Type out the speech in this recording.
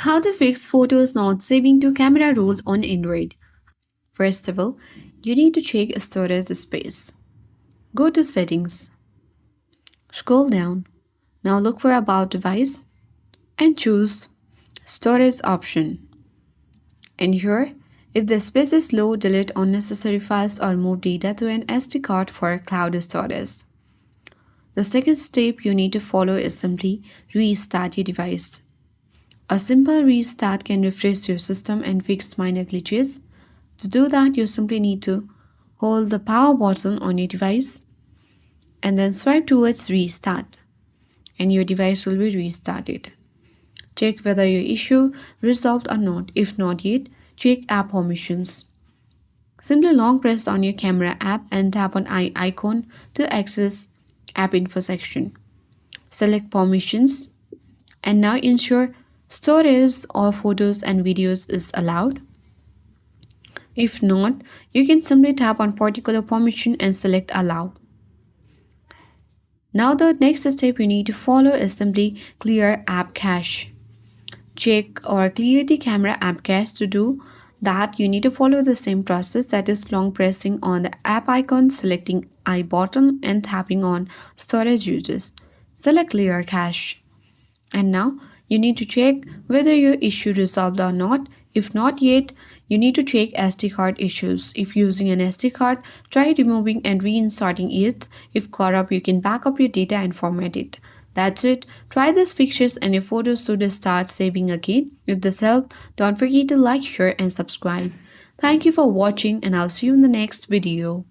How to fix photos not saving to camera rule on Android. First of all, you need to check storage space. Go to settings, scroll down. Now look for about device and choose storage option. And here, if the space is low, delete unnecessary files or move data to an SD card for cloud storage. The second step you need to follow is simply restart your device. A simple restart can refresh your system and fix minor glitches. To do that, you simply need to hold the power button on your device and then swipe towards restart, and your device will be restarted. Check whether your issue resolved or not. If not yet, check app permissions. Simply long press on your camera app and tap on eye icon to access app info section. Select permissions and now ensure storage of photos and videos is allowed. If not, you can simply tap on particular permission and select allow. Now the next step you need to follow is simply clear app cache. Check or clear the camera app cache. To do that, you need to follow the same process, that is long pressing on the app icon, selecting I button and tapping on storage uses. Select clear cache. And now you need to check whether your issue resolved or not. If not yet, you need to check SD card issues. If using an SD card, try removing and reinserting it. If corrupt, you can back up your data and format it. That's it. Try these fixtures and your photos should start saving again. If this helped, don't forget to like, share and subscribe. Thank you for watching and I'll see you in the next video.